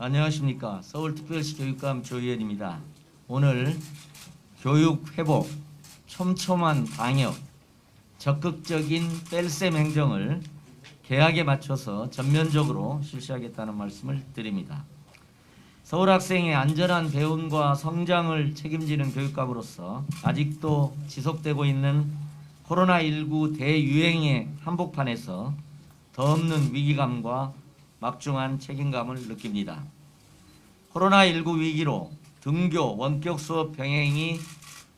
안녕하십니까. 서울특별시 교육감 조희연입니다. 오늘 교육 회복, 촘촘한 방역, 적극적인 뺄셈 행정을 계약에 맞춰서 전면적으로 실시하겠다는 말씀을 드립니다. 서울 학생의 안전한 배움과 성장을 책임지는 교육감으로서 아직도 지속되고 있는 코로나19 대유행의 한복판에서 더 없는 위기감과 막중한 책임감을 느낍니다. 코로나19 위기로 등교 원격 수업 병행이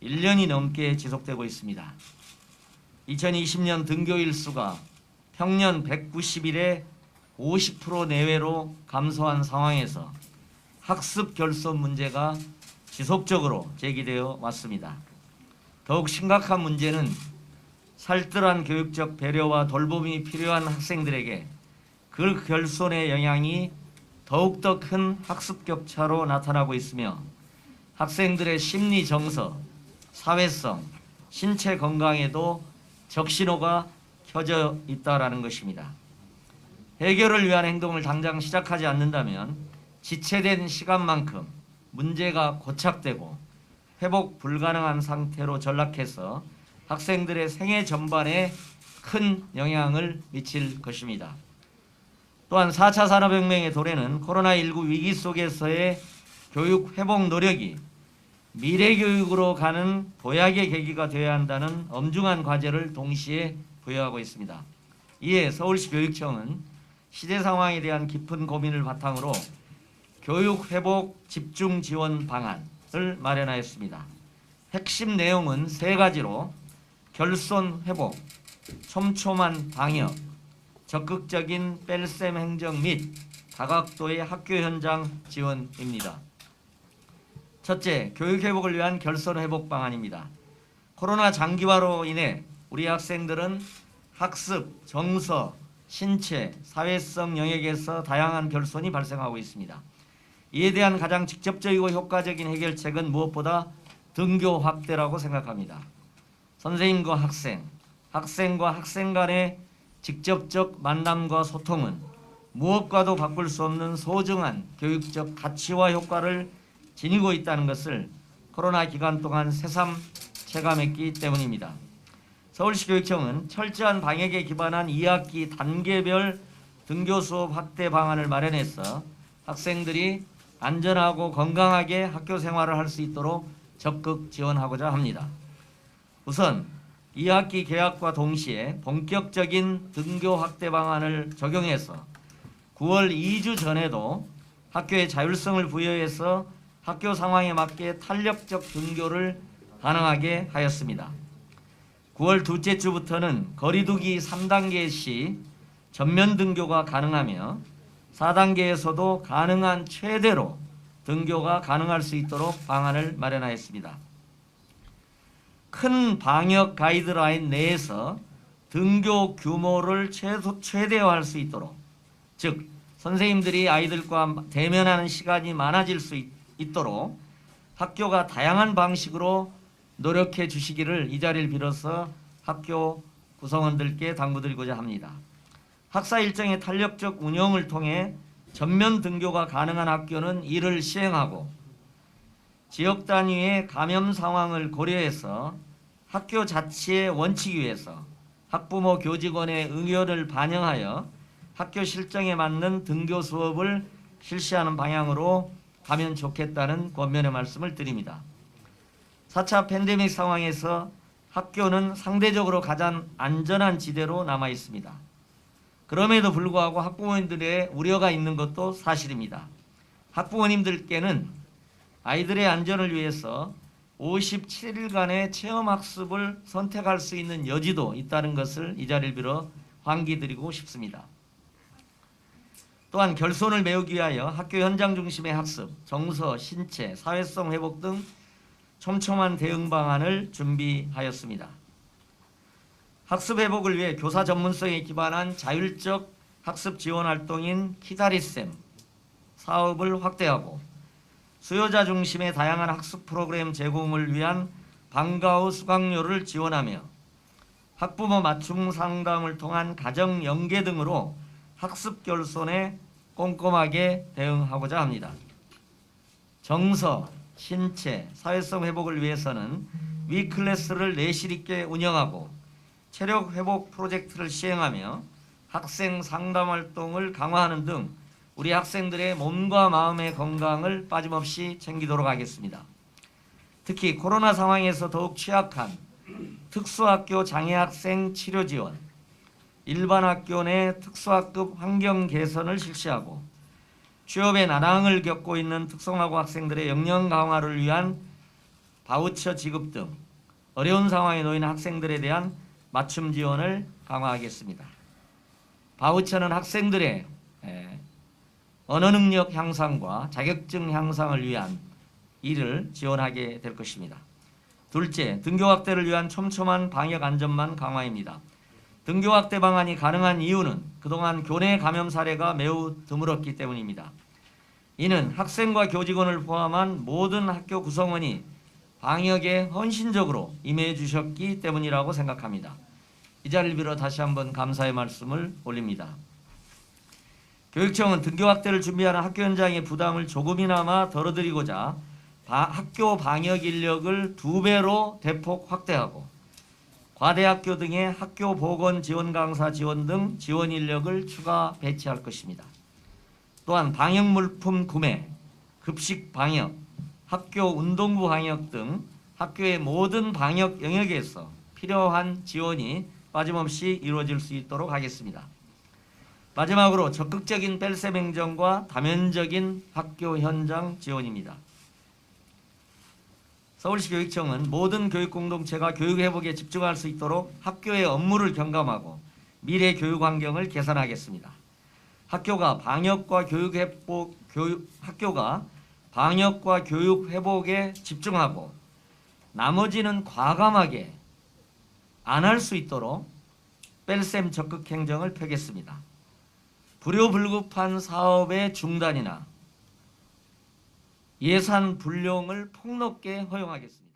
1년이 넘게 지속되고 있습니다. 2020년 등교일 수가 평년 190일에 50% 내외로 감소한 상황에서 학습 결손 문제가 지속적으로 제기되어 왔습니다. 더욱 심각한 문제는 살뜰한 교육적 배려와 돌봄이 필요한 학생들에게 그 결손의 영향이 더욱더 큰 학습 격차로 나타나고 있으며 학생들의 심리 정서, 사회성, 신체 건강에도 적신호가 켜져 있다라는 것입니다. 해결을 위한 행동을 당장 시작하지 않는다면 지체된 시간만큼 문제가 고착되고 회복 불가능한 상태로 전락해서 학생들의 생애 전반에 큰 영향을 미칠 것입니다. 또한 4차 산업혁명의 도래는 코로나19 위기 속에서의 교육 회복 노력이 미래교육으로 가는 도약의 계기가 되어야 한다는 엄중한 과제를 동시에 부여하고 있습니다. 이에 서울시 교육청은 시대 상황에 대한 깊은 고민을 바탕으로 교육 회복 집중 지원 방안을 마련하였습니다. 핵심 내용은 3가지로 결손 회복, 촘촘한 방역, 적극적인 뺄셈 행정 및 다각도의 학교 현장 지원입니다. 첫째, 교육 회복을 위한 결손 회복 방안입니다. 코로나 장기화로 인해 우리 학생들은 학습, 정서, 신체, 사회성 영역에서 다양한 결손이 발생하고 있습니다. 이에 대한 가장 직접적이고 효과적인 해결책은 무엇보다 등교 확대라고 생각합니다. 선생님과 학생, 학생과 학생 간의 직접적 만남과 소통은 무엇과도 바꿀 수 없는 소중한 교육적 가치와 효과를 지니고 있다는 것을 코로나 기간 동안 새삼 체감했기 때문입니다. 서울시 교육청은 철저한 방역에 기반한 2학기 단계별 등교 수업 확대 방안을 마련해서 학생들이 안전하고 건강하게 학교 생활을 할 수 있도록 적극 지원하고자 합니다. 우선 2학기 개학과 동시에 본격적인 등교 확대 방안을 적용해서 9월 2주 전에도 학교의 자율성을 부여해서 학교 상황에 맞게 탄력적 등교를 가능하게 하였습니다. 9월 둘째 주부터는 거리두기 3단계 시 전면 등교가 가능하며 4단계에서도 가능한 최대로 등교가 가능할 수 있도록 방안을 마련하였습니다. 큰 방역 가이드라인 내에서 등교 규모를 최대화할 수 있도록, 즉 선생님들이 아이들과 대면하는 시간이 많아질 수 있도록 학교가 다양한 방식으로 노력해 주시기를 이 자리를 빌어서 학교 구성원들께 당부드리고자 합니다. 학사 일정의 탄력적 운영을 통해 전면 등교가 가능한 학교는 이를 시행하고 지역 단위의 감염 상황을 고려해서 학교 자체의 원칙 위에서 학부모 교직원의 의견을 반영하여 학교 실정에 맞는 등교 수업을 실시하는 방향으로 가면 좋겠다는 권면의 말씀을 드립니다. 4차 팬데믹 상황에서 학교는 상대적으로 가장 안전한 지대로 남아 있습니다. 그럼에도 불구하고 학부모님들의 우려가 있는 것도 사실입니다. 학부모님들께는 아이들의 안전을 위해서 57일간의 체험학습을 선택할 수 있는 여지도 있다는 것을 이 자리를 빌어 환기드리고 싶습니다. 또한 결손을 메우기 위하여 학교 현장 중심의 학습, 정서, 신체, 사회성 회복 등 촘촘한 대응 방안을 준비하였습니다. 학습 회복을 위해 교사 전문성에 기반한 자율적 학습 지원 활동인 키다리쌤 사업을 확대하고 수요자 중심의 다양한 학습 프로그램 제공을 위한 방과 후 수강료를 지원하며 학부모 맞춤 상담을 통한 가정 연계 등으로 학습 결손에 꼼꼼하게 대응하고자 합니다. 정서, 신체, 사회성 회복을 위해서는 위클래스를 내실 있게 운영하고 체력 회복 프로젝트를 시행하며 학생 상담 활동을 강화하는 등 우리 학생들의 몸과 마음의 건강을 빠짐없이 챙기도록 하겠습니다. 특히 코로나 상황에서 더욱 취약한 특수학교 장애학생 치료 지원, 일반 학교 내 특수학급 환경 개선을 실시하고 취업의 난항을 겪고 있는 특성화고 학생들의 역량 강화를 위한 바우처 지급 등 어려운 상황에 놓인 학생들에 대한 맞춤 지원을 강화하겠습니다. 바우처는 학생들의 언어 능력 향상과 자격증 향상을 위한 일을 지원하게 될 것입니다. 둘째, 등교 확대를 위한 촘촘한 방역 안전망 강화입니다. 등교 확대 방안이 가능한 이유는 그동안 교내 감염 사례가 매우 드물었기 때문입니다. 이는 학생과 교직원을 포함한 모든 학교 구성원이 방역에 헌신적으로 임해 주셨기 때문이라고 생각합니다. 이 자리를 빌어 다시 한번 감사의 말씀을 올립니다. 교육청은 등교 확대를 준비하는 학교 현장의 부담을 조금이나마 덜어드리고자 학교 방역 인력을 2배로 대폭 확대하고 과대학교 등의 학교 보건 지원 강사 지원 등 지원 인력을 추가 배치할 것입니다. 또한 방역 물품 구매, 급식 방역, 학교 운동부 방역 등 학교의 모든 방역 영역에서 필요한 지원이 빠짐없이 이루어질 수 있도록 하겠습니다. 마지막으로 적극적인 뺄셈 행정과 다면적인 학교 현장 지원입니다. 서울시 교육청은 모든 교육 공동체가 교육 회복에 집중할 수 있도록 학교의 업무를 경감하고 미래 교육 환경을 개선하겠습니다. 학교가 방역과 교육 회복에 집중하고 나머지는 과감하게 안 할 수 있도록 뺄셈 적극 행정을 펴겠습니다. 불효불급한 사업의 중단이나 예산 불용을 폭넓게 허용하겠습니다.